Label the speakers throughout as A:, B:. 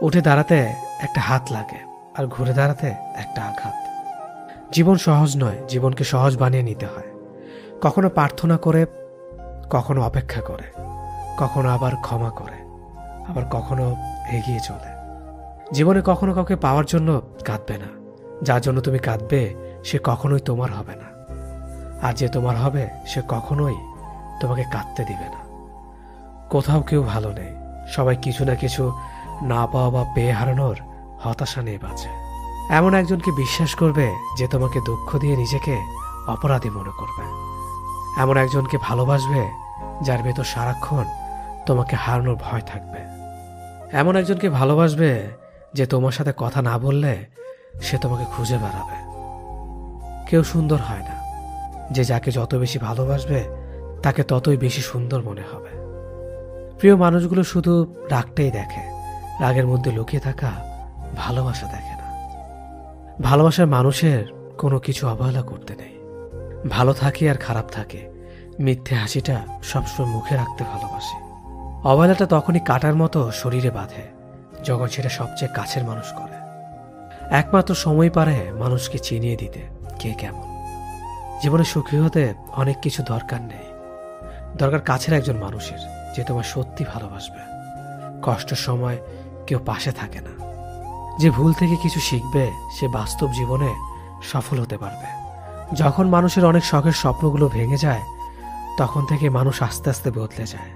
A: উঠে দাঁড়াতে একটা হাত লাগে, আর ঘুরে দাঁড়াতে একটা আঘাত। জীবন সহজ নয়, জীবনকে সহজ বানিয়ে নিতে হয়। কখনো প্রার্থনা করে, কখনো অপেক্ষা করে, কখনো আবার ক্ষমা করে, আবার কখনো এগিয়ে চলে। জীবনে কখনো কাউকে পাওয়ার জন্য কাঁদবে না। যার জন্য তুমি কাঁদবে সে কখনোই তোমার হবে না, আর যে তোমার হবে সে কখনোই তোমাকে কাঁদতে দিবে না। কোথাও কেউ ভালো নেই, সবাই কিছু না কিছু না পাওয়া বা পেয়ে হারানোর হতাশা নিয়ে বাঁচে। এমন একজনকে বিশ্বাস করবে যে তোমাকে দুঃখ দিয়ে নিজেকে অপরাধী মনে করবে। এমন একজনকে ভালোবাসবে যার ভেতর সারাক্ষণ তোমাকে হারানোর ভয় থাকবে। এমন একজনকে ভালোবাসবে যে তোমার সাথে কথা না বললে সে তোমাকে খুঁজে বেড়াবে। কেউ সুন্দর হয় না, যে যাকে যত বেশি ভালোবাসবে তাকে ততই বেশি সুন্দর মনে হবে। প্রিয় মানুষগুলো শুধু রাগটাই দেখে, রাগের মধ্যে লুকিয়ে থাকা ভালোবাসা দেখে না। ভালোবাসার মানুষের কোনো কিছু অবহেলা করতে নেই। ভালো থাকে আর খারাপ থাকে, মিথ্যে হাসিটা সবসময় মুখে রাখতে ভালোবাসে। অবহেলাটা তখনই কাটার মতো শরীরে বাঁধে যখন সেটা সবচেয়ে কাছের মানুষ করে। একমাত্র সময় পারে মানুষকে চিনিয়ে দিতে কে কেমন। জীবনে সুখী হতে অনেক কিছু দরকার নেই, দরকার কাছের একজন মানুষের যে তোমার সত্যি ভালোবাসবে। কষ্টের সময় কেউ পাশে থাকে না। যে ভুল থেকে কিছু শিখবে সে বাস্তব জীবনে সফল হতে পারবে। যখন মানুষের অনেক শখের স্বপ্নগুলো ভেঙে যায় তখন থেকে মানুষ আস্তে আস্তে বদলে যায়।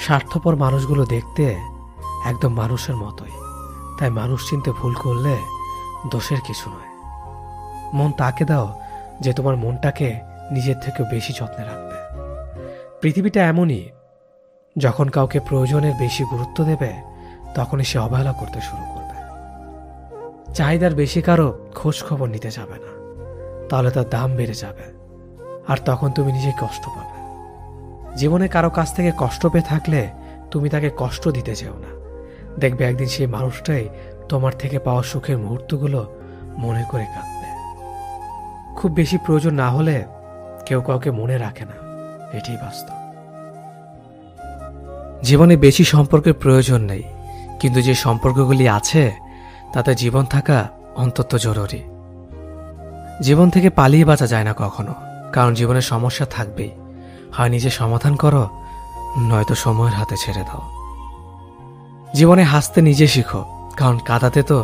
A: স্বার্থপর মানুষগুলো দেখতে একদম মানুষের মতোই, তাই মানুষ চিনতে ভুল করলে দোষের কিছু নয়। মন তাকে দাও যে তোমার মনটাকে নিজের থেকে বেশি যত্নে রাখবে। পৃথিবীটা এমনই, যখন কাউকে প্রয়োজনের বেশি গুরুত্ব দেবে তখনই সে অবহেলা করতে শুরু করবে। চাহিদার বেশি কারো খোঁজ খবর নিতে যাবে না, তাহলে তার দাম বেড়ে যাবে, আর তখন তুমি নিজেই কষ্ট পাবে। জীবনে কারো কাছ থেকে কষ্ট পেয়ে থাকলে তুমি তাকে কষ্ট দিতে যেও না। দেখবে একদিন সেই মানুষটাই তোমার থেকে পাওয়া সুখের মুহূর্তগুলো মনে করে কাঁদবে। খুব বেশি প্রয়োজন না হলে কেউ কাউকে মনে রাখে না, এটাই বাস্তব। জীবনে বেশি সম্পর্কের প্রয়োজন নেই, কিন্তু যে সম্পর্কগুলি আছে তাতে জীবন থাকা অন্তত জরুরি। জীবন থেকে পালিয়ে বাঁচা যায় না কখনো, কারণ জীবনের সমস্যা থাকবেই। হয় নিজে সমাধান করো, নয়তো সময়ের হাতে ছেড়ে দাও। জীবনে হাসতে নিজে শিখো, কারণ কাঁদাতে তো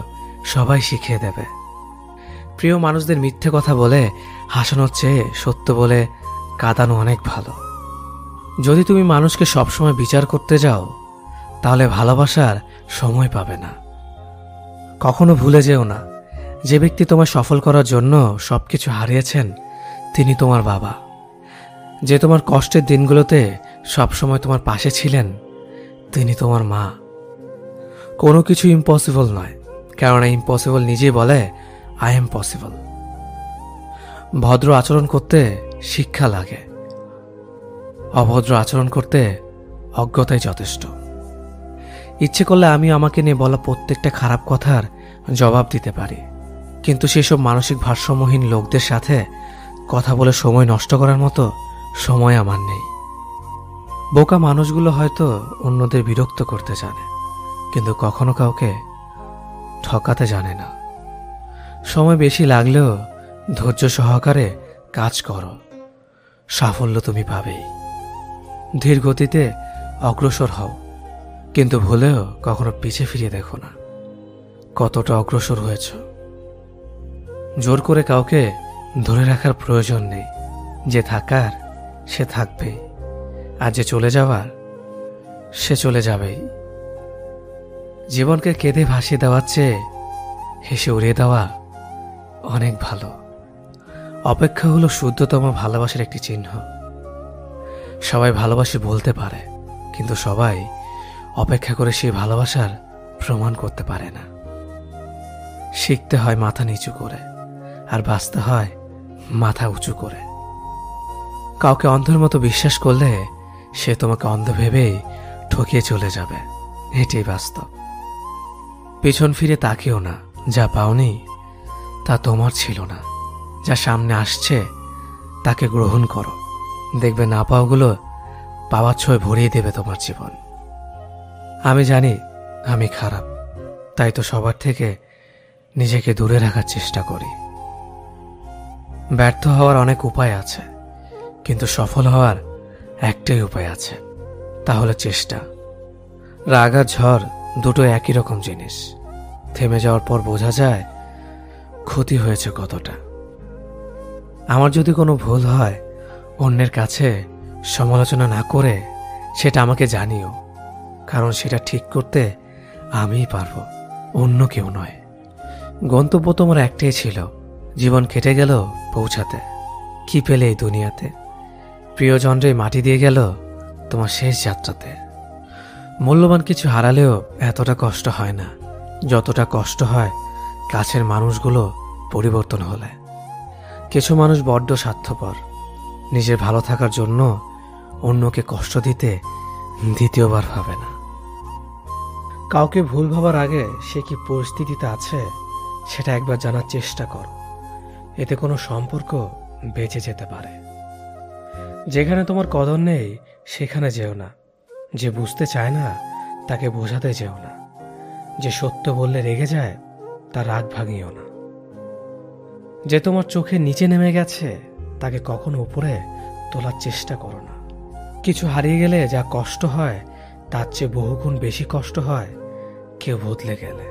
A: সবাই শিখিয়ে দেবে। প্রিয় মানুষদের মিথ্যে কথা বলে হাসানোর চেয়ে সত্য বলে কাঁদানো অনেক ভালো। যদি তুমি মানুষকে সবসময় বিচার করতে যাও তাহলে ভালোবাসার সময় পাবে না। কখনো ভুলে যেও না, যে ব্যক্তি তোমায় সফল করার জন্য সবকিছু হারিয়েছেন তিনি তোমার বাবা। যে তোমার কষ্টের দিনগুলোতে সবসময় তোমার পাশে ছিলেন তিনি তোমার মা। কোনো কিছু ইম্পসিবল নয়, কেননা ইম্পসিবল নিজেই বলে আই এম পসিবল। ভদ্র আচরণ করতে শিক্ষা লাগে, অভদ্র আচরণ করতে অজ্ঞতাই যথেষ্ট। ইচ্ছে করলে আমি আমাকে নিয়ে বলা প্রত্যেকটা খারাপ কথার জবাব দিতে পারি, কিন্তু সেসব মানসিক ভারসাম্যহীন লোকদের সাথে কথা বলে সময় নষ্ট করার মতো সময় আমার নেই। বোকা মানুষগুলো হয়তো অন্যদের বিরক্ত করতে জানে, কিন্তু কখনো কাউকে ঠকাতে জানে না। সময় বেশি লাগলেও ধৈর্য সহকারে কাজ করো, সাফল্য তুমি পাবেই। ধীর গতিতে অগ্রসর হও, কিন্তু ভুলেও কখনো পিছে ফিরিয়ে দেখো না কতটা অগ্রসর হয়েছ। জোর করে কাউকে ধরে রাখার প্রয়োজন নেই। যে থাকার সে থাকবেই, আর যে চলে যাওয়ার সে চলে যাবেই। জীবনকে কেঁদে ভাসিয়ে দেওয়ার চেয়ে হেসে উড়িয়ে দেওয়া অনেক ভালো। অপেক্ষা হলো শুদ্ধতম ভালোবাসার একটি চিহ্ন। সবাই ভালোবাসে বলতে পারে, কিন্তু সবাই অপেক্ষা করে সেই ভালোবাসার প্রমাণ করতে পারে না। শিখতে হয় মাথা নিচু করে, আর বাঁচতে হয় মাথা উঁচু করে। কাউকে অন্ধের মতো বিশ্বাস করলে সে তোমাকে অন্ধ ভেবেই ঠকিয়ে চলে যাবে, এটাই বাস্তব। পেছন ফিরে তাকিও না, যা পাওনি তা তোমার ছিল না। যা সামনে আসছে তাকে গ্রহণ করো, দেখবে না পাওয়াগুলো পাওয়ার ছোঁয় ভরিয়ে দেবে তোমার জীবন। আমি জানি আমি খারাপ, তাই তো সবার থেকে নিজেকে দূরে রাখার চেষ্টা করি। ব্যর্থ হওয়ার অনেক উপায় আছে, কিন্তু সফল হওয়ার একটাই উপায় আছে, তাহলে চেষ্টা। রাগ আর ঝড় দুটো একই রকম জিনিস। থেমে যাওয়ার পর বোঝা যায় ক্ষতি হয়েছে কতটা। আমার যদি কোনো ভুল হয়, অন্যের কাছে সমালোচনা না করে সেটা আমাকে জানিও, কারণ সেটা ঠিক করতে আমিই পারবো, অন্য কেউ নয়। গন্তব্য তোমার একটাই ছিল, জীবন কেটে গেল পৌঁছাতে। কি পেলে এই দুনিয়াতে? প্রিয়জনরে মাটি দিয়ে গেল তোমার শেষ যাত্রাতে। মূল্যবান কিছু হারালেও এতটা কষ্ট হয় না যতটা কষ্ট হয় কাছের মানুষগুলো পরিবর্তন হলে। কিছু মানুষ বড্ড স্বার্থপর, নিজের ভালো থাকার জন্য অন্যকে কষ্ট দিতে দ্বিতীয়বার ভাবে না। কাউকে ভুল ভাবার আগে সে কি পরিস্থিতিতে আছে সেটা একবার জানার চেষ্টা করো, এতে কোনো সম্পর্ক বেঁচে যেতে পারে। যেখানে তোমার কদর নেই সেখানে যেও না। যে বুঝতে চায় না তাকে বোঝাতে যেও না। যে সত্য বললে রেগে যায় তার রাগ ভাঙিও না। যে তোমার চোখের নিচে নেমে গেছে তাকে কখনো উপরে তোলার চেষ্টা করো না। কিছু হারিয়ে গেলে যা কষ্ট হয় তার চেয়ে বহুগুণ বেশি কষ্ট হয় কেউ বদলে গেলে।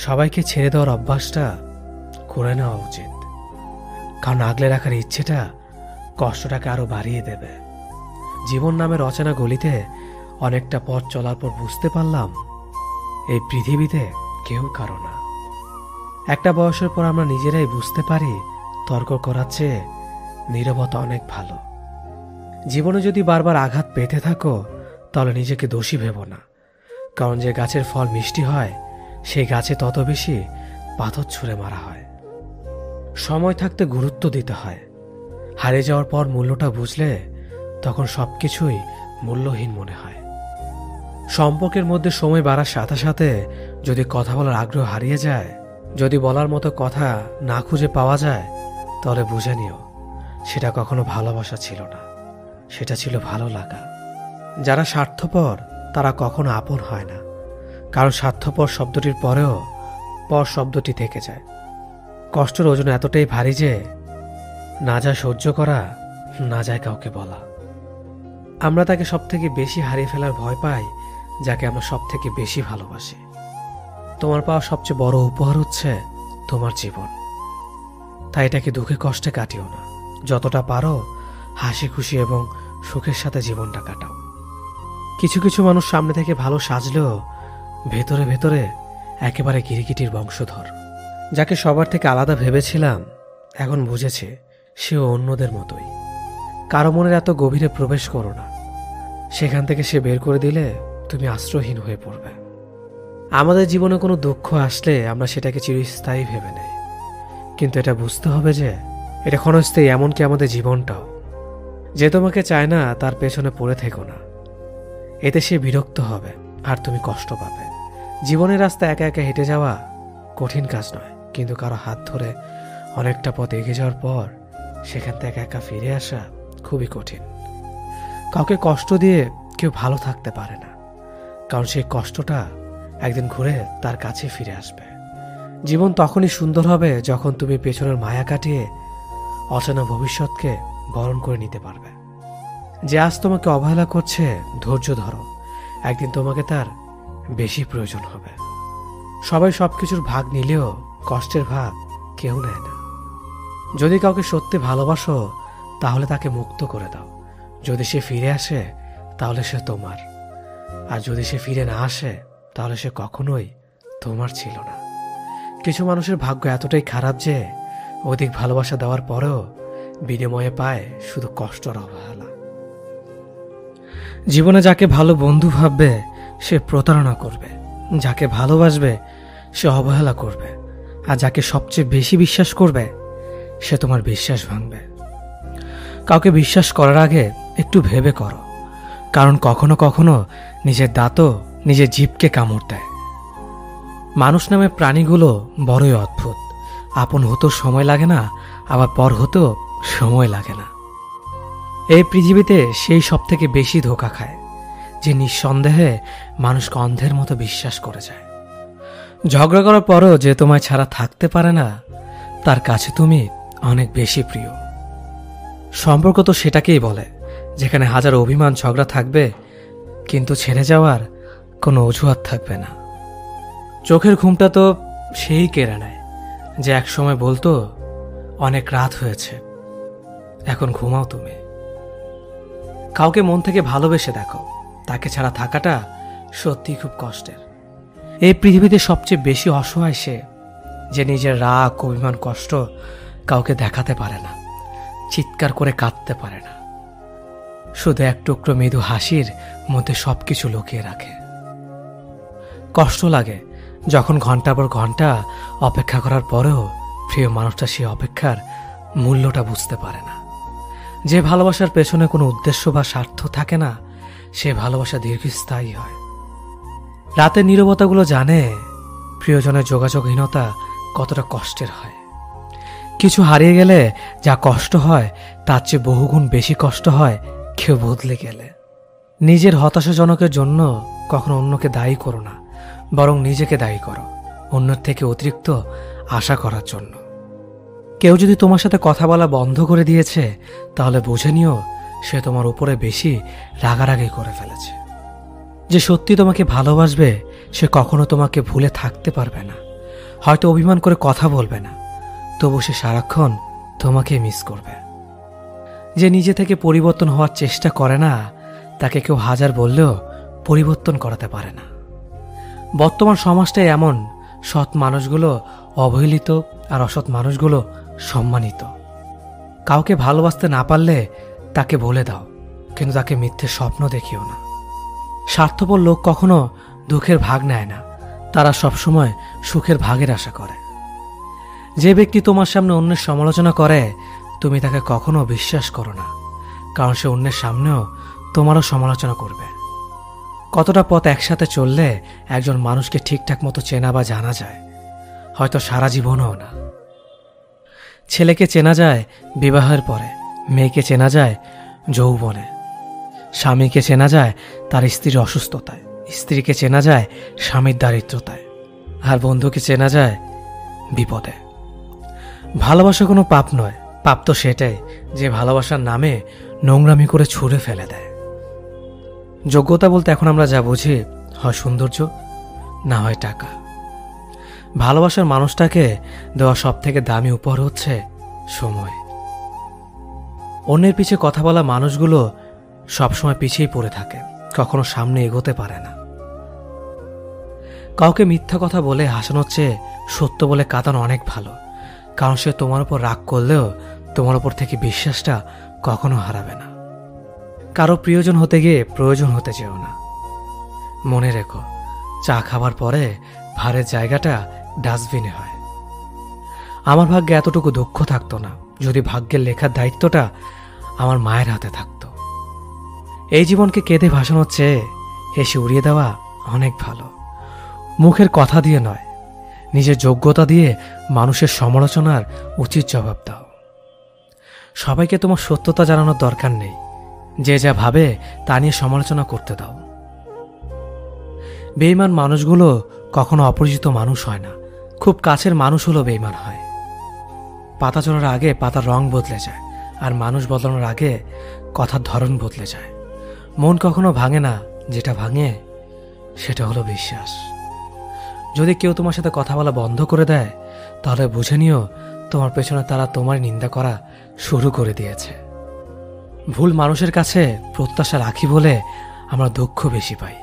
A: সবাইকে ছেড়ে দেওয়ার অভ্যাসটা করে নেওয়া উচিত, কারণ আগলে রাখার ইচ্ছেটা কষ্টটাকে আরো বাড়িয়ে দেবে। জীবন নামের অচেনা গলিতে অনেকটা পথ চলার পর বুঝতে পারলাম এই পৃথিবীতে কেউ কারো না। একটা বয়সের পর আমরা নিজেরাই বুঝতে পারি তর্ক করার চেয়ে নীরবতা অনেক ভালো। জীবনে যদি বারবার আঘাত পেতে থাকো তাহলে নিজেকে দোষী ভেবো না, কারণ যে গাছের ফল মিষ্টি হয় সেই গাছে তত বেশি পাথর ছুঁড়ে মারা হয়। সময় থাকতে গুরুত্ব দিতে হয়। হারিয়ে যাওয়ার পর মূল্যটা বুঝলে তখন সবকিছুই মূল্যহীন মনে হয়। সম্পর্কের মধ্যে সময় বাড়ার সাথে সাথে যদি কথা বলার আগ্রহ হারিয়ে যায়, যদি বলার মতো কথা না খুঁজে পাওয়া যায়, তাহলে বুঝে নিও সেটা কখনো ভালোবাসা ছিল না, সেটা ছিল ভালো লাগা। যারা স্বার্থপর তারা কখনো আপন হয় না, কারণ স্বার্থপর শব্দটির পরেও পর শব্দটি থেকে যায়। কষ্টের ওজন এতটাই ভারী যে না যায় সহ্য করা, না যায় কাউকে বলা। আমরা তাকে সব থেকে বেশি হারিয়ে ফেলার ভয় পাই যাকে আমরা সব থেকে বেশি ভালোবাসি। তোমার পাওয়া সবচেয়ে বড় উপহার হচ্ছে তোমার জীবন, তাই এটাকে দুঃখে কষ্টে কাটিও না। যতটা পারো হাসি খুশি এবং সুখের সাথে জীবনটা কাটাও। কিছু কিছু মানুষ সামনে থেকে ভালো সাজলেও ভেতরে ভেতরে একেবারে গিরগিটির বংশধর। যাকে সবার থেকে আলাদা ভেবেছিলাম এখন বুঝেছে সেও অন্যদের মতোই। কারো মনের এত গভীরে প্রবেশ করো না, সেখান থেকে সে বের করে দিলে তুমি আশ্রয়হীন হয়ে পড়বে। আমাদের জীবনে কোনো দুঃখ আসলে আমরা সেটাকে চিরস্থায়ী ভেবে নেই, কিন্তু এটা বুঝতে হবে যে এটা ক্ষণস্থায়ী, এমনকি আমাদের জীবনটাও। যে তোমাকে চায় না তার পেছনে পড়ে থেকো না, এতে সে বিরক্ত হবে আর তুমি কষ্ট পাবে। জীবনের রাস্তা একা একা হেঁটে যাওয়া কঠিন কাজ নয়, কিন্তু কারো হাত ধরে অনেকটা পথ এগিয়ে যাওয়ার পর সেখান থেকে একা ফিরে আসা খুবই কঠিন। কাউকে কষ্ট দিয়ে কেউ ভালো থাকতে পারে না, কারণ সেই কষ্টটা একদিন ঘুরে তার কাছে ফিরে আসবে। জীবন তখনই সুন্দর হবে যখন তুমি পেছনের মায়া কাটিয়ে অচেনা ভবিষ্যৎকে বরণ করে নিতে পারবে। যে আজ তোমাকে অবহেলা করছে ধৈর্য ধরো, একদিন তোমাকে তার বেশি প্রয়োজন হবে। সবাই সবকিছুর ভাগ নিলেও কষ্টের ভাগ কেউ নেয় না। যদি কাউকে সত্যি ভালোবাসো তাহলে তাকে মুক্ত করে দাও। যদি সে ফিরে আসে তাহলে সে তোমার, আর যদি সে ফিরে না আসে তাহলে সে কখনোই তোমার ছিল না। কিছু মানুষের ভাগ্য এতটাই খারাপ যে অধিক ভালোবাসা দেওয়ার পরেও বিনিময়ে পায় শুধু কষ্ট আর অবহেলা। জীবনে যাকে ভালো বন্ধু ভাববে সে প্রতারণা করবে, যাকে ভালোবাসবে সে অবহেলা করবে, আর যাকে সবচেয়ে বেশি বিশ্বাস করবে সে তোমার বিশ্বাস ভাঙবে। কাউকে বিশ্বাস করার আগে একটু ভেবে করো, কারণ কখনো কখনো নিজের দাঁতও নিজের জিভকে কামড় দেয়। মানুষ নামে প্রাণীগুলো বড়ই অদ্ভুত। আপন হতেও সময় লাগে না, আবার পর হতেও সময় লাগে না। এই পৃথিবীতে সেই সব থেকে বেশি ধোঁকা খায় যে নিঃসন্দেহে মানুষকে অন্ধের মতো বিশ্বাস করে যায়। ঝগড়া করার পরও যে তোমায় ছাড়া থাকতে পারে না, তার কাছে তুমি অনেক বেশি প্রিয়। সম্পর্ক তো সেটাকেই বলে, যেখানে হাজার অভিমান ঝগড়া থাকবে, কিন্তু ছেড়ে যাওয়ার কোনো অজুহাত থাকবে না। চোখের ঘুমটা তো সেই কেড়ে নেয় যে একসময় বলতো অনেক রাত হয়েছে, এখন ঘুমাও তুমি। কাউকে মন থেকে ভালোবেসে দেখো, তাকে ছাড়া থাকাটা সত্যি খুব কষ্টের। এই পৃথিবীতে সবচেয়ে বেশি অসহায় সে, যে নিজের রাগ, অভিমান, কষ্ট কাউকে দেখাতে পারে না, চিৎকার করে কাঁদতে পারে না, শুধু এক টুকরো মৃদু হাসির মধ্যে সবকিছু লুকিয়ে রাখে। কষ্ট লাগে যখন ঘন্টা পর ঘন্টা অপেক্ষা করার পরেও প্রিয় মানুষটা সেই অপেক্ষার মূল্যটা বুঝতে পারে না। যে ভালোবাসার পেছনে কোনো উদ্দেশ্য বা স্বার্থ থাকে না, সে ভালোবাসা দীর্ঘস্থায়ী হয়। রাতের নীরবতাগুলো জানে প্রিয়জনের যোগাযোগহীনতা কতটা কষ্টের হয়। কিছু হারিয়ে গেলে যা কষ্ট হয়, তার চেয়ে বহুগুণ বেশি কষ্ট হয় কেউ বদলে গেলে। নিজের হতাশাজনকের জন্য কখনো অন্যকে দায়ী করো না, বরং নিজেকে দায়ী করো অন্যের থেকে অতিরিক্ত আশা করার জন্য। কেউ যদি তোমার সাথে কথা বলা বন্ধ করে দিয়েছে, তাহলে বুঝে নিও সে তোমার উপরে বেশি রাগারাগি করে ফেলেছে। যে সত্যি তোমাকে ভালোবাসবে, সে কখনো তোমাকে ভুলে থাকতে পারবে না। হয়তো অভিমান করে কথা বলবে না, তবু সে সারাক্ষণ তোমাকে মিস করবে। যে নিজে থেকে পরিবর্তন হওয়ার চেষ্টা করে না, তাকে কেউ হাজার বললেও পরিবর্তন করাতে পারে না। বর্তমান সমাজটাই এমন, সৎ মানুষগুলো অবহেলিত আর অসৎ মানুষগুলো সম্মানিত। কাউকে ভালোবাসতে না পারলে তাকে বলে দাও, কিন্তু তাকে মিথ্যে স্বপ্ন দেখিও না। স্বার্থপর লোক কখনো দুঃখের ভাগ নেয় না, তারা সবসময় সুখের ভাগের আশা করে। যে ব্যক্তি তোমার সামনে অন্যের সমালোচনা করে, তুমি তাকে কখনো বিশ্বাস করো না, কারণ সে অন্যের সামনেও তোমারও সমালোচনা করবে। কতটা পথ একসাথে চললে একজন মানুষকে ঠিকঠাক মতো চেনা বা জানা যায়, হয়তো সারা জীবনও না। ছেলেকে চেনা যায় বিবাহের পরে, মেয়েকে চেনা যায় যৌবনে, স্বামীকে চেনা যায় তার স্ত্রীর অসুস্থতায়, স্ত্রীকে চেনা যায় স্বামীর দারিদ্রতায়, আর বন্ধুকে চেনা যায় বিপদে। ভালোবাসা কোনো পাপ নয়, পাপ তো সেটাই যে ভালোবাসার নামে নোংরামি করে ছুঁড়ে ফেলে দেয়। যোগ্যতা বলতে এখন আমরা যা বুঝি, হয় সৌন্দর্য, না হয় টাকা। ভালোবাসার মানুষটাকে দেওয়া সব থেকে দামি উপহার হচ্ছে সময়। অন্যের পিছে কথা বলা মানুষগুলো সবসময় পিছিয়ে পড়ে থাকে, কখনো সামনে এগোতে পারে না। কাউকে মিথ্যা কথা বলে হাসানোর চেয়ে সত্য বলে কাঁদানো অনেক ভালো, কারণ সে তোমার উপর রাগ করলেও তোমার উপর থেকে বিশ্বাসটা কখনো হারাবে না। কারো প্রিয়জন হতে গিয়ে প্রয়োজন হতে চেও না। মনে রেখো, চা খাবার পরে ভারের জায়গাটা ডাস্টবিনে হয়। আমার ভাগ্যে এতটুকু দুঃখ থাকতো না যদি ভাগ্যের লেখার দায়িত্বটা আমার মায়ের হাতে থাকতো। এই জীবনকে কেঁদে ভাসানোর চেয়ে হেসে উড়িয়ে দেওয়া অনেক ভালো। মুখের কথা দিয়ে নয়, নিজের যোগ্যতা দিয়ে মানুষের সমালোচনার উচিত জবাব দাও। সবাইকে তোমার সত্যতা জানানোর দরকার নেই, যে যা ভাবে তা নিয়ে সমালোচনা করতে দাও। বেঈমান মানুষগুলো কখনো অপরিচিত মানুষ হয় না, খুব কাছের মানুষ হলো বেঈমান হয়। পাতা ঝরার আগে পাতার রং বদলে যায়, আর মানুষ বদলানোর আগে কথার ধরন বদলে যায়। মন কখনো ভাঙে না, যেটা ভাঙে সেটা হলো বিশ্বাস। যদি কেউ তোমার সাথে কথা বলা বন্ধ করে দেয়, তাহলে বুঝে নিও তোমার পেছনে তারা তোমার নিন্দা করা শুরু করে দিয়েছে। ভুল মানুষের কাছে প্রত্যাশা রাখি বলে আমরা দুঃখ বেশি পাই।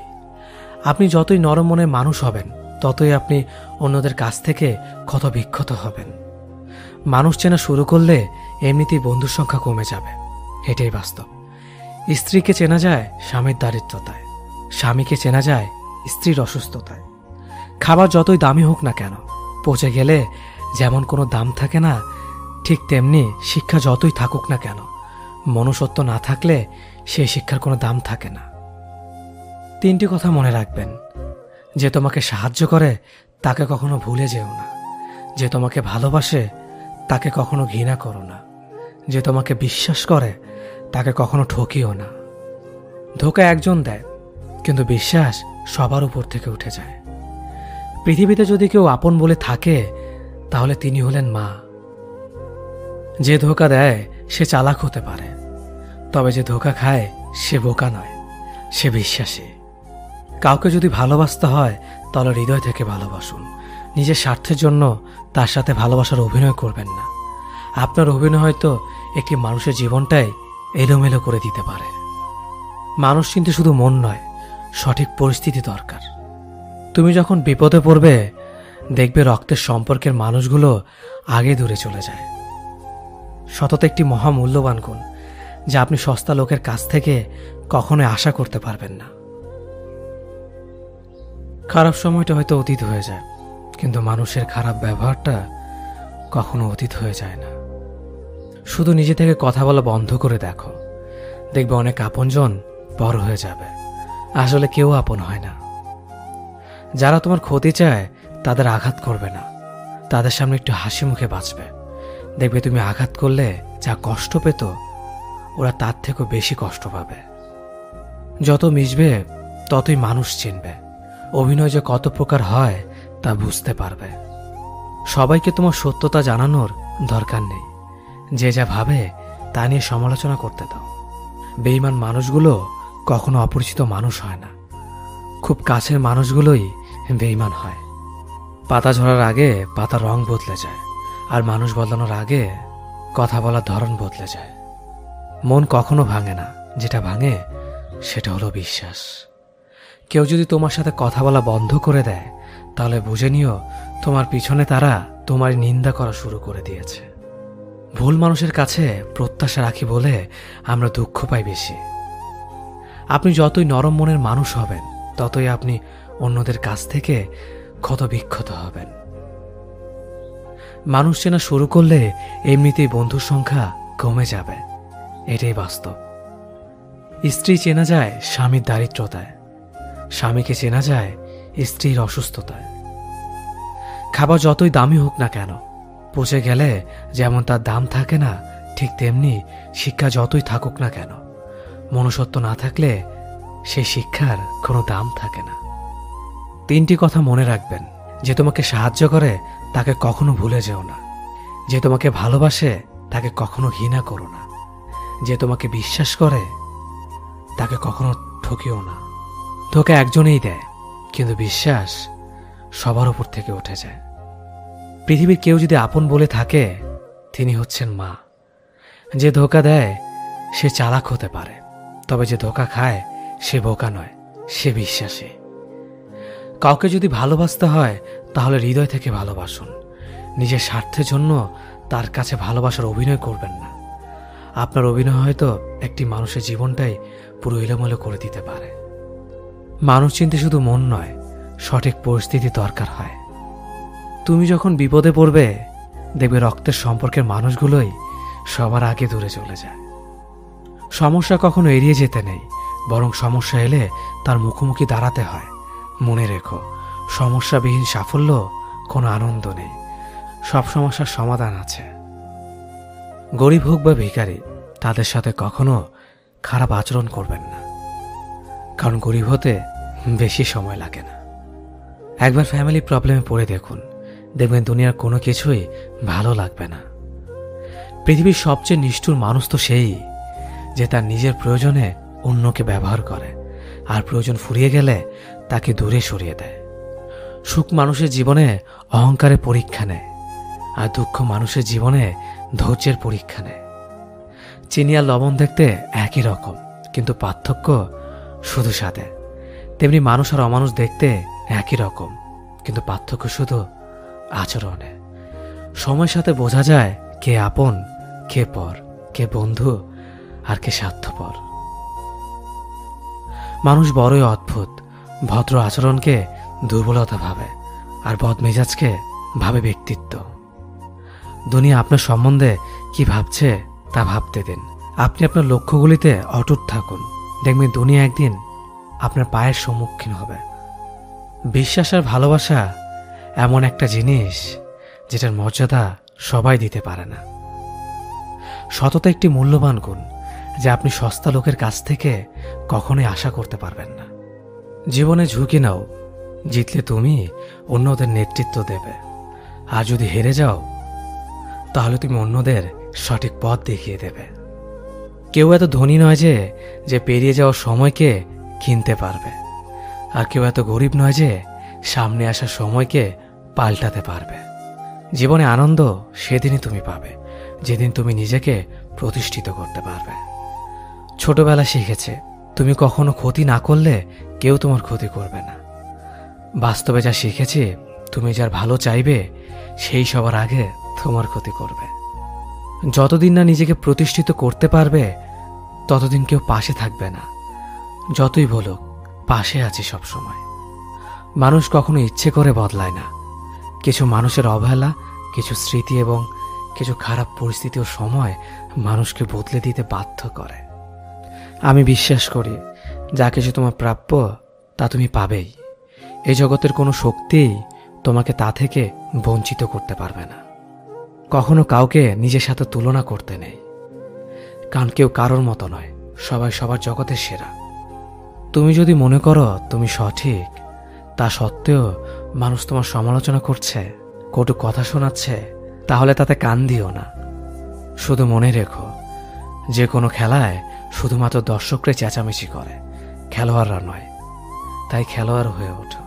A: আপনি যতই নরম মনের মানুষ হবেন, ততই আপনি অন্যদের কাছ থেকে ক্ষত বিক্ষত হবেন। মানুষ চেনা শুরু করলে এমনিতেই বন্ধুর সংখ্যা কমে যাবে, এটাই বাস্তব। স্ত্রীকে চেনা যায় স্বামীর দারিদ্রতায়, স্বামীকে চেনা যায় স্ত্রীর অসুস্থতায়। খাবার যতই দামি হোক না কেন, পচে গেলে যেমন কোনো দাম থাকে না, ঠিক তেমনি শিক্ষা যতই থাকুক না কেন, মনুষ্যত্ব না থাকলে সেই শিক্ষার কোনো দাম থাকে না। 3টি কথা মনে রাখবেন: যে তোমাকে সাহায্য করে তাকে কখনো ভুলে যেও না, যে তোমাকে ভালোবাসে তাকে কখনো ঘৃণা করো না, যে তোমাকে বিশ্বাস করে তাকে কখনো ঠকিও না। ধোঁকা একজন দেয়, কিন্তু বিশ্বাস সবার উপর থেকে উঠে যায়। পৃথিবীতে যদি কেউ আপন বলে থাকে তাহলে তিনি হলেন মা। যে ধোঁকা দেয় সে চালাক হতে পারে, তবে যে ধোঁকা খায় সে বোকা নয়, সে বিশ্বাসী। কাউকে যদি ভালোবাসতে হয় তাহলে হৃদয় থেকে ভালোবাসুন। নিজের স্বার্থের জন্য তার সাথে ভালোবাসার অভিনয় করবেন না। আপনার অভিনয় হয়তো একটি মানুষের জীবনটাই এলোমেলো করে দিতে পারে। মানুষ চিনতে শুধু মন নয়, সঠিক পরিস্থিতি দরকার। তুমি যখন বিপদে পড়বে দেখবে রক্তের সম্পর্কের মানুষগুলো আগে দূরে চলে যায়। সততা একটি মহামূল্যবান গুণ, যা আপনি সস্তা লোকের কাছ থেকে কখনোই আশা করতে পারবেন না। খারাপ সময়টা হয়তো অতীত হয়ে যায়, কিন্তু মানুষের খারাপ ব্যবহারটা কখনো অতীত হয়ে যায় না। শুধু নিজে থেকে কথা বলা বন্ধ করে দেখো, দেখবে অনেক আপনজন বড় হয়ে যাবে। আসলে কেউ আপন হয় না। যারা তোমার ক্ষতি চায় তাদের আঘাত করবে না, তাদের সামনে একটু হাসি মুখে বাঁচবে। দেখবে তুমি আঘাত করলে যা কষ্ট পেত ওরা তার থেকেও বেশি কষ্ট পাবে। যত মিশবে ততই মানুষ চিনবে। অভিনয় যে কত প্রকার হয় তা বুঝতে পারবে। সবাইকে তোমার সত্যতা জানানোর দরকার নেই। যে যা ভাবে তা নিয়ে সমালোচনা করতে দাও। বেঈমান মানুষগুলো কখনো অপরিচিত মানুষ হয় না, খুব কাছের মানুষগুলোই বেঈমান হয়। পাতা ঝরার আগে পাতার রং বদলে যায়, আর মানুষ বদলানোর আগে কথা বলার ধরন বদলে যায়। মন কখনো ভাঙে না, যেটা ভাঙে সেটা হলো বিশ্বাস। কেউ যদি তোমার সাথে কথা বলা বন্ধ করে দেয় তাহলে বুঝে নিও তোমার পিছনে তারা তোমার নিন্দা করা শুরু করে দিয়েছে। ভুল মানুষের কাছে প্রত্যাশা রাখি বলে আমরা দুঃখ পাই বেশি। আপনি যতই নরম মনের মানুষ হবেন ততই আপনি অন্যদের কাছ থেকে ক্ষত বিক্ষত হবেন। মানুষ চেনা শুরু করলে এমনিতেই বন্ধুর সংখ্যা কমে যাবে, এটাই বাস্তব। স্ত্রী চেনা যায় স্বামীর দারিদ্রতায়, স্বামীকে চেনা যায় স্ত্রীর অসুস্থতায়। খাবার যতই দামি হোক না কেন, পচে গেলে যেমন তার দাম থাকে না, ঠিক তেমনি শিক্ষা যতই থাকুক না কেন, মনুষ্যত্ব না থাকলে সেই শিক্ষার কোনো দাম থাকে না। 3টি কথা মনে রাখবেন। যে তোমাকে সাহায্য করে তাকে কখনো ভুলে যেও না। যে তোমাকে ভালোবাসে তাকে কখনো ঘৃণা করো না। যে তোমাকে বিশ্বাস করে তাকে কখনো ঠকিও না। ধোঁকা একজনেই দেয়, কিন্তু বিশ্বাস সবার উপর থেকে উঠে যায়। পৃথিবীর কেউ যদি আপন বলে থাকে তিনি হচ্ছেন মা। যে ধোঁকা দেয় সে চালাক হতে পারে, তবে যে ধোঁকা খায় সে বোকা নয়, সে বিশ্বাসী। কাউকে যদি ভালোবাসতে হয় তাহলে হৃদয় থেকে ভালোবাসুন। নিজের স্বার্থের জন্য তার কাছে ভালোবাসার অভিনয় করবেন না। আপনার অভিনয় হয়তো একটি মানুষের জীবনটাই পুরো এলোমেলো করে দিতে পারে। মানুষ চিনতে শুধু মন নয়, সঠিক পরিস্থিতি দরকার হয়। তুমি যখন বিপদে পড়বে দেখবে রক্তের সম্পর্কের মানুষগুলোই সবার আগে দূরে চলে যায়। সমস্যা কখনো এড়িয়ে যেতে নেই, বরং সমস্যা এলে তার মুখোমুখি দাঁড়াতে হয়। মনে রেখো, সমস্যাবিহীন সাফল্য কোনো আনন্দ নেই। সব সমস্যার সমাধান আছে। গরিব হোক বা ভিখারি, তাদের সাথে কখনো খারাপ আচরণ করবেন না, কারণ গরিব হতে বেশি সময় লাগে না। একবার ফ্যামিলি প্রবলেমে পড়ে দেখুন, দেখবেন দুনিয়ার কোনো কিছুই ভালো লাগবে না। পৃথিবীর সবচেয়ে নিষ্ঠুর মানুষ তো সেই যে তার নিজের প্রয়োজনে অন্যকে ব্যবহার করে, আর প্রয়োজন ফুরিয়ে গেলে তাকে দূরে সরিয়ে দেয়। সুখ মানুষের জীবনে অহংকারের পরীক্ষা নেয়, আর দুঃখ মানুষের জীবনে ধৈর্যের পরীক্ষা নেয়। চিনি আর লবণ দেখতে একই রকম, কিন্তু পার্থক্য শুধু স্বাদে। তেমনি মানুষ আর অমানুষ দেখতে একই রকম, কিন্তু পার্থক্য শুধু আচরণে। সময়ের সাথে বোঝা যায় কে আপন, কে পর, কে বন্ধু আর কে স্বার্থপর। মানুষ বড়ই অদ্ভুত। ভদ্র আচরণকে দুর্বলতা ভাবে, আর বদমেজাজকে ভাবে ব্যক্তিত্ব। দুনিয়া আপনার সম্বন্ধে কি ভাবছে তা ভাবতে দিন। আপনি আপনার লক্ষ্যগুলিতে অটুট থাকুন, দেখবেন দুনিয়া একদিন আপনার পায়ের সম্মুখীন হবে। বিশ্বাস আর ভালোবাসা এমন একটা জিনিস যেটার মর্যাদা সবাই দিতে পারে না। সততা একটি মূল্যবান গুণ, যা আপনি সস্তা লোকের কাছ থেকে কখনোই আশা করতে পারবেন না। জীবনে ঝুঁকি নাও, জিতলে তুমি অন্যদের নেতৃত্ব দেবে, আর যদি হেরে যাও তাহলে তুমি অন্যদের সঠিক পথ দেখিয়ে দেবে। কেউ এত ধনী নয় যে পেরিয়ে যাওয়ার সময়কে কিনতে পারবে, আর কেউ এত গরিব নয় যে সামনে আসা সময়কে পাল্টাতে পারবে। জীবনে আনন্দ সেদিনই তুমি পাবে যেদিন তুমি নিজেকে প্রতিষ্ঠিত করতে পারবে। ছোটবেলা শিখেছে তুমি কখনো ক্ষতি না করলে কেউ তোমার ক্ষতি করবে না। বাস্তবে যা শিখেছি তুমি যার ভালো চাইবে সেই সবার আগে তোমার ক্ষতি করবে। যতদিন না নিজেকে প্রতিষ্ঠিত করতে পারবে ততদিন কেউ পাশে থাকবে না। যতই বলুক পাশে আছি সবসময়। মানুষ কখনো ইচ্ছে করে বদলায় না। কিছু মানুষের অবহেলা, কিছু স্মৃতি এবং কিছু খারাপ পরিস্থিতি ও সময় মানুষকে বদলে দিতে বাধ্য করে। আমি বিশ্বাস করি যা কিছু তোমার প্রাপ্য তা তুমি পাবেই। এই জগতের কোনো শক্তিই তোমাকে তা থেকে বঞ্চিত করতে পারবে না। কখনো কাউকে নিজের সাথে তুলনা করতে নেই, কারণ কেউ কারোর মতো নয়, সবাই সবার জগতের সেরা। তুমি যদি মনে করো তুমি সঠিক, তা সত্ত্বেও মানুষ তোমার সমালোচনা করছে, কটু কথা শোনাচ্ছে, তাহলে তাতে কান দিও না। শুধু মনে রেখো যে কোনো খেলায় শুধুমাত্র দর্শকরা চেঁচামেচি করে, খেলোয়াড়রা নয়। তাই খেলোয়াড় হয়ে ওঠো।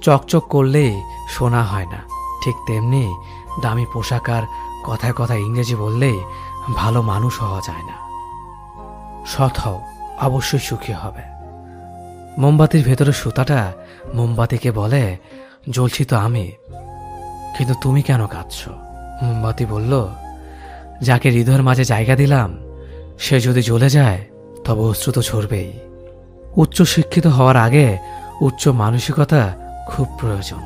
A: চকচক করলেই শোনা হয় না, ঠিক তেমনি দামি পোশাক আর কথায় কথায় ইংরেজি বললেই ভালো মানুষ হওয়া যায় না। সৎ হও, অবশ্যই সুখী হবে। মোমবাতির ভেতরে সুতাটা মোমবাতিকে বলে, জ্বলছি তো আমি, কিন্তু তুমি কেন কাঁদছ? মোমবাতি বলল, যাকে হৃদয়ের মাঝে জায়গা দিলাম সে যদি জ্বলে যায় তবে অশ্রু তো ঝরবেই। উচ্চ শিক্ষিত হওয়ার আগে উচ্চ মানসিকতা খুব প্রয়োজন।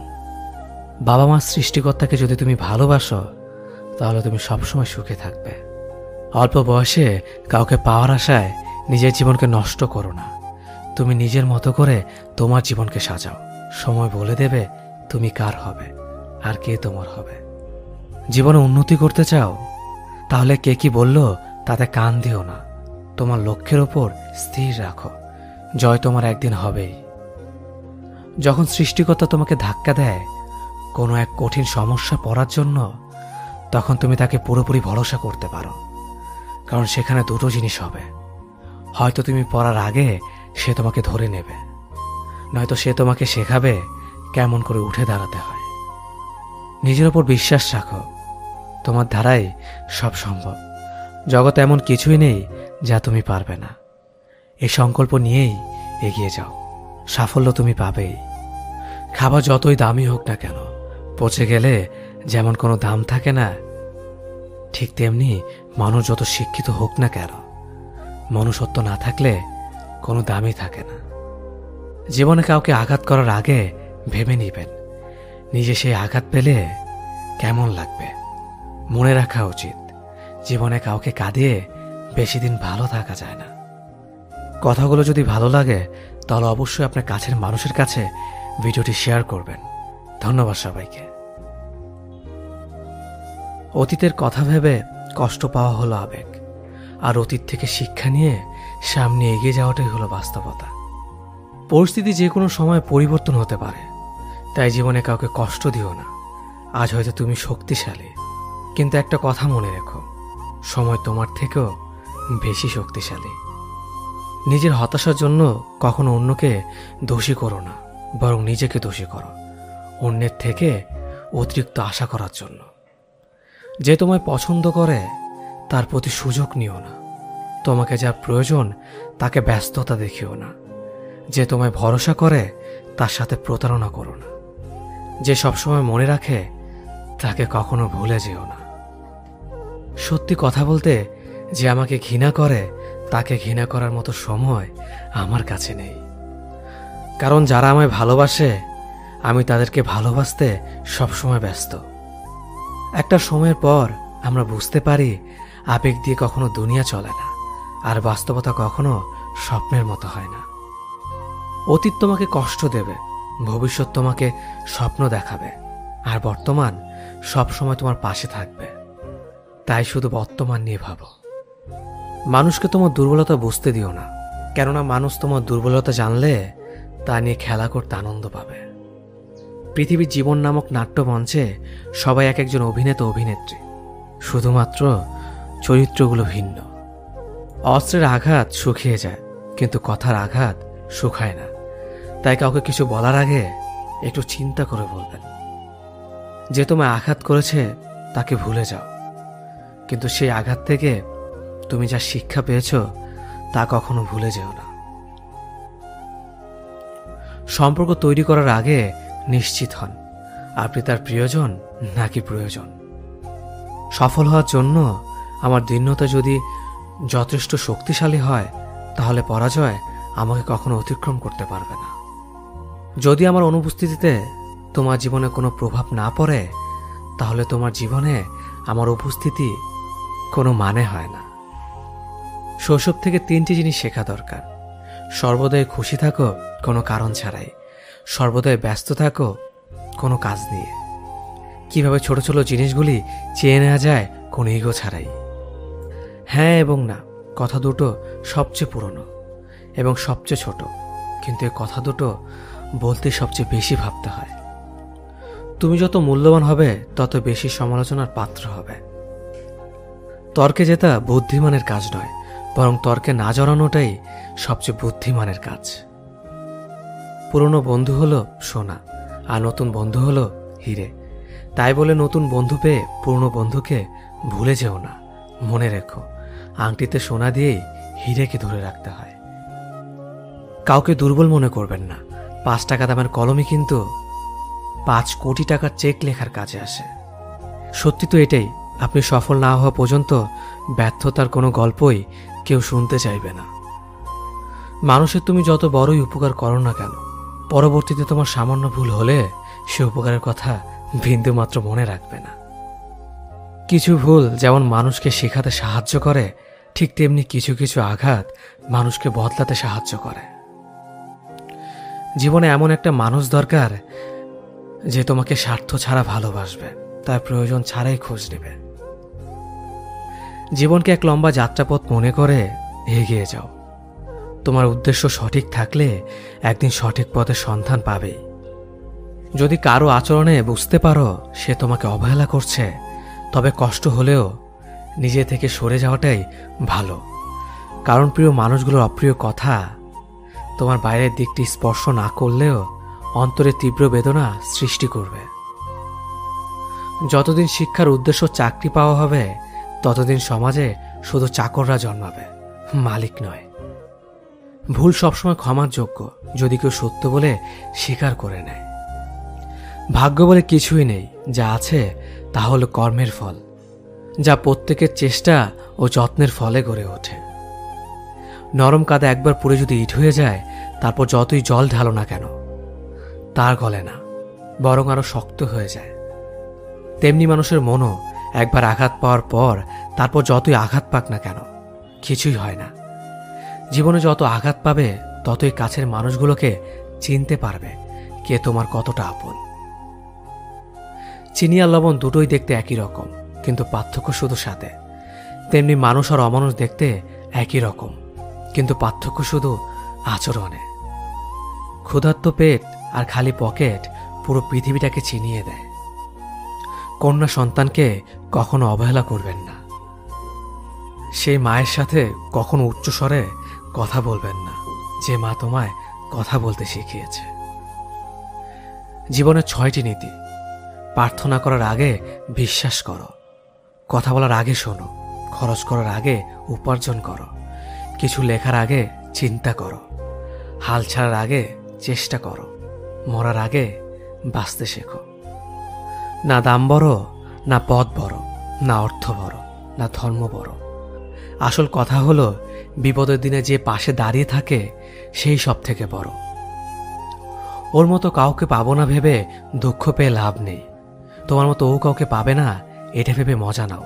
A: বাবা মার সৃষ্টিকর্তাকে যদি তুমি ভালোবাসো তাহলে তুমি সবসময় সুখে থাকবে। অল্প বয়সে কাউকে পাওয়ার আশায় নিজের জীবনকে নষ্ট করো না। তুমি নিজের মতো করে তোমার জীবনকে সাজাও। সময় বলে দেবে তুমি কার হবে আর কে তোমার হবে। জীবনে উন্নতি করতে চাও? তাহলে কে কি বলল তাতে কান দিও না। তোমার লক্ষ্যের ওপর স্থির রাখো, জয় তোমার একদিন হবেই। যখন সৃষ্টিকর্তা তোমাকে ধাক্কা দেয় কোনো এক কঠিন সমস্যা পড়ার জন্য, তখন তুমি তাকে পুরোপুরি ভরসা করতে পারো, কারণ সেখানে দুটো জিনিস হবে। হয়তো তুমি পড়ার আগে সে তোমাকে ধরে নেবে, নয়তো সে তোমাকে শেখাবে কেমন করে উঠে দাঁড়াতে হয়। নিজের ওপর বিশ্বাস রাখো, তোমার দ্বারাই সব সম্ভব। জগতে এমন কিছুই নেই যা তুমি পারবে না। এই সংকল্প নিয়েই এগিয়ে যাও, সাফল্য তুমি পাবেই। খাবার যতই দামি হোক না কেন, পচে গেলে যেমন কোনো দাম থাকে না, ঠিক তেমনি মানুষ যত শিক্ষিত হোক না কেন, মনুষ্যত্ব না থাকলে কোনো দামই থাকে না। জীবনে কাউকে আঘাত করার আগে ভেবে নিবেন নিজে সেই আঘাত পেলে কেমন লাগবে। মনে রাখা উচিত জীবনে কাউকে কাঁদিয়ে বেশি দিন ভালো থাকা যায় না। কথাগুলো যদি ভালো লাগে তাহলে অবশ্যই আপনার কাছের মানুষের কাছে ভিডিওটি শেয়ার করবেন। ধন্যবাদ সবাইকে। অতীতের কথা ভেবে কষ্ট পাওয়া হলো আবেগ, আর অতীত থেকে শিক্ষা নিয়ে সামনে এগিয়ে যাওয়াটাই হলো বাস্তবতা। পরিস্থিতি যে কোনো সময় পরিবর্তন হতে পারে, তাই জীবনে কাউকে কষ্ট দিও না। আজ হয়তো তুমি শক্তিশালী, কিন্তু একটা কথা মনে রেখো, সময় তোমার থেকেও বেশি শক্তিশালী। নিজের হতাশার জন্য কখনো অন্যকে দোষী করো না, বরং নিজেকে দোষী করো অন্যের থেকে অতিরিক্ত আশা করার জন্য। যে তোমায় পছন্দ করে তার প্রতি সুযোগ নিও না। তোমাকে যা প্রয়োজন তাকে ব্যস্ততা দেখিও না। যে তোমায় ভরসা করে তার সাথে প্রতারণা করো না। যে সবসময় মনে রাখে তাকে কখনো ভুলে যেও না। সত্যি কথা বলতে, যে আমাকে ঘৃণা করে তাকে ঘৃণা করার মতো সময় আমার কাছে নেই, কারণ যারা আমায় ভালোবাসে আমি তাদেরকে ভালোবাসতে সবসময় ব্যস্ত। একটা সময়ের পর আমরা বুঝতে পারি আবেগ দিয়ে কখনো দুনিয়া চলে না, আর বাস্তবতা কখনো স্বপ্নের মতো হয় না। অতীত তোমাকে কষ্ট দেবে, ভবিষ্যৎ তোমাকে স্বপ্ন দেখাবে, আর বর্তমান সবসময় তোমার পাশে থাকবে। তাই শুধু বর্তমান নিয়ে ভাবো। মানুষকে তোমার দুর্বলতা বুঝতে দিও না, কেননা মানুষ তোমার দুর্বলতা জানলে তা নিয়ে খেলা করতে আনন্দ পাবে। পৃথিবীর জীবন নামক নাট্যমঞ্চে সবাই এক একজন অভিনেতা অভিনেত্রী, শুধুমাত্র চরিত্রগুলো ভিন্ন। অস্ত্রের আঘাত শুকিয়ে যায়, কিন্তু কথার আঘাত শুকায় না। তাই কাউকে কিছু বলার আগে একটু চিন্তা করে বলবেন। যে তোমায় আঘাত করেছে তাকে ভুলে যাও, কিন্তু সেই আঘাত থেকে তুমি যা শিক্ষা পেয়েছ তা কখনো ভুলে যেও না। সম্পর্ক তৈরি করার আগে নিশ্চিত হন আপনি তার প্রিয়জন নাকি প্রয়োজন। সফল হওয়ার জন্য আমার দীনতা যদি যথেষ্ট শক্তিশালী হয়, তাহলে পরাজয় আমাকে কখনো অতিক্রম করতে পারবে না। যদি আমার অনুপস্থিতিতে তোমার জীবনে কোনো প্রভাব না পড়ে, তাহলে তোমার জীবনে আমার উপস্থিতি কোনো মানে হয় না। শৈশব থেকে 3টি জিনিস শেখা দরকার: সর্বদাই খুশি থাকো কোনো কারণ ছাড়াই, সর্বদাই ব্যস্ত থাকো কোনো কাজ নিয়ে, কিভাবে ছোট ছোট জিনিসগুলি চেয়ে নেওয়া যায় কোনো ইগো ছাড়াই। হ্যাঁ এবং না কথা দুটো সবচেয়ে পুরনো এবং সবচেয়ে ছোট, কিন্তু এই কথা দুটো বলতে সবচেয়ে বেশি ভাবতে হয়। তুমি যত মূল্যবান হবে তত বেশি সমালোচনার পাত্র হবে। তর্কে জেতা বুদ্ধিমানের কাজ নয়, বরং তর্কে না জড়ানোটাই সবচেয়ে বুদ্ধিমানের কাজ। পুরনো বন্ধু হলো সোনা, আর নতুন বন্ধু হলো হিরে। তাই বলে নতুন বন্ধু পেয়ে পুরনো বন্ধুকে ভুলে যেও না। মনে রেখো, আংটিতে সোনা দিয়েই হিরেকে ধরে রাখতে হয়। কাউকে দুর্বল মনে করবেন না। 5 টাকা দামের কলমই কিন্তু 5 কোটি টাকার চেক লেখার কাজে আসে। সত্যি তো এটাই, আপনি সফল না হওয়া পর্যন্ত ব্যর্থতার কোনো গল্পই কেউ শুনতে চাইবে না। মানুষের তুমি যত বড়ই উপকার করো না কেন, পরবর্তীতে তোমার সামান্য ভুল হলে সে উপকারের কথা বিন্দুমাত্র মনে রাখবে না। কিছু ভুল যেমন মানুষকে শেখাতে সাহায্য করে, ঠিক তেমনি কিছু কিছু আঘাত মানুষকে বদলাতে সাহায্য করে। জীবনে এমন একটা মানুষ দরকার যে তোমাকে স্বার্থ ছাড়া ভালোবাসবে, তার প্রয়োজন ছাড়াই খোঁজ নেবে। জীবনকে এক লম্বা যাত্রাপথ মনে করে এগিয়ে যাও। তোমার উদ্দেশ্য সঠিক থাকলে একদিন সঠিক পথের সন্ধান পাবেই। যদি কারো আচরণে বুঝতে পারো সে তোমাকে অবহেলা করছে, তবে কষ্ট হলেও নিজে থেকে সরে যাওয়াটাই ভালো। কারণ প্রিয় মানুষগুলোর অপ্রিয় কথা তোমার বাইরের দিকটি স্পর্শ না করলেও অন্তরে তীব্র বেদনা সৃষ্টি করবে। যতদিন শিক্ষার উদ্দেশ্য চাকরি পাওয়া হবে, ততদিন সমাজে শুধু চাকররা জন্মাবে, মালিক নয়। ভুল সবসময় ক্ষমার যোগ্য যদি কেউ সত্য বলে স্বীকার করে নেয়। ভাগ্য বলে কিছুই নেই, যা আছে তা হলো কর্মের ফল, যা প্রত্যেকের চেষ্টা ও যত্নের ফলে গড়ে ওঠে। নরম কাদা একবার পুড়ে যদি ইট হয়ে যায়, তারপর যতই জল ঢালো না কেন তার গলে না, বরং আরো শক্ত হয়ে যায়। তেমনি মানুষের মনও একবার আঘাত পাওয়ার পর তারপর যতই আঘাত পাক না কেন কিছুই হয় না। জীবনে যত আঘাত পাবে ততই কাছের মানুষগুলোকে চিনতে পারবে কে তোমার কতটা আপন। চিনি আর লবণ দুটোই দেখতে একই রকম, কিন্তু পার্থক্য শুধু স্বাদে। তেমনি মানুষ আর অমানুষ দেখতে একই রকম, কিন্তু পার্থক্য শুধু আচরণে। ক্ষুধার্ত পেট আর খালি পকেট পুরো পৃথিবীটাকে চিনিয়ে দেয়। কন্যা সন্তানকে কখনো অবহেলা করবেন না। সেই মায়ের সাথে কখনো উচ্চস্বরে কথা বলবেন না যে মা তোমায় কথা বলতে শিখিয়েছে। জীবনের 6টি নীতি: প্রার্থনা করার আগে বিশ্বাস করো, কথা বলার আগে শোনো, খরচ করার আগে উপার্জন করো, কিছু লেখার আগে চিন্তা করো, হাল ছাড়ার আগে চেষ্টা করো, মরার আগে বাঁচতে শেখো। না দাম বড়, না পদ বড়, না অর্থ বড়, না ধর্ম বড়। আসল কথা হলো বিপদের দিনে যে পাশে দাঁড়িয়ে থাকে সেই সব থেকে বড়। ওর মতো কাউকে পাবো না ভেবে দুঃখ পেয়ে লাভ নেই। তোমার মতো ও কাউকে পাবে না এটা ভেবে মজা নাও।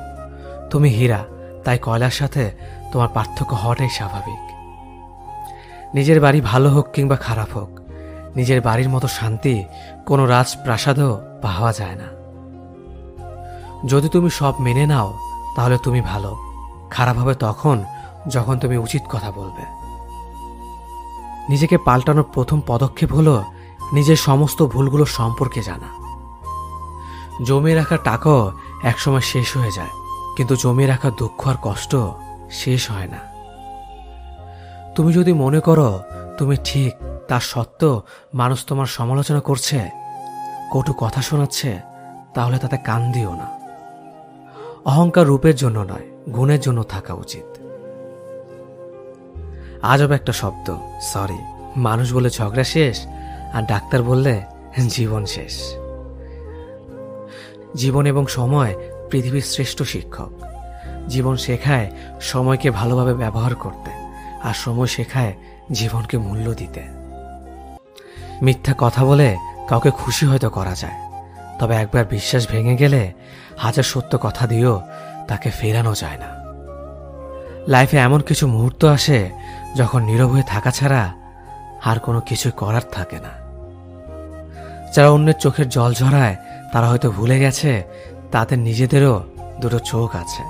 A: তুমি হীরা, তাই কয়লার সাথে তোমার পার্থক্য হওয়াটাই স্বাভাবিক। নিজের বাড়ি ভালো হোক কিংবা খারাপ হোক, নিজের বাড়ির মতো শান্তি কোনো রাজপ্রাসাদেও পাওয়া যায় না। যদি তুমি সব মেনে নাও তাহলে তুমি ভালো, খারাপ হবে তখন যখন তুমি উচিত কথা বলবে। নিজেকে পাল্টানোর প্রথম পদক্ষেপ হলো নিজের সমস্ত ভুলগুলো সম্পর্কে জানা। জমিয়ে রাখা টাকাও একসময় শেষ হয়ে যায়, কিন্তু জমিয়ে রাখা দুঃখ আর কষ্ট শেষ হয় না। তুমি যদি মনে করো তুমি ঠিক, তার সত্ত্বেও মানুষ তোমার সমালোচনা করছে, কটু কথা শোনাচ্ছে, তাহলে তাতে কান দিও না। অহংকার রূপের জন্য নয়, গুণের জন্য থাকা উচিত। আজব একটা শব্দ, সরি। মানুষ বলে ঝগড়া শেষ, আর ডাক্তার বললে জীবন শেষ। জীবন এবং সময় পৃথিবীর শ্রেষ্ঠ শিক্ষক। জীবন শেখায় সময়কে ভালোভাবে ব্যবহার করতে, আর সময় শেখায় জীবনকে মূল্য দিতে। মিথ্যা কথা বলে কাউকে খুশি হয়তো করা যায়, তবে একবার বিশ্বাস ভেঙে গেলে হাজার সত্য কথা দিয়েও তাকে ফেরানো যায় না। লাইফে এমন কিছু মুহূর্ত আসে যখন নীরব হয়ে থাকা ছাড়া আর কোনো কিছু করার থাকে না। যারা অন্যের চোখের জল ঝরায় তারা হয়তো ভুলে গেছে তাদের নিজেদেরও দুটো চোখ আছে।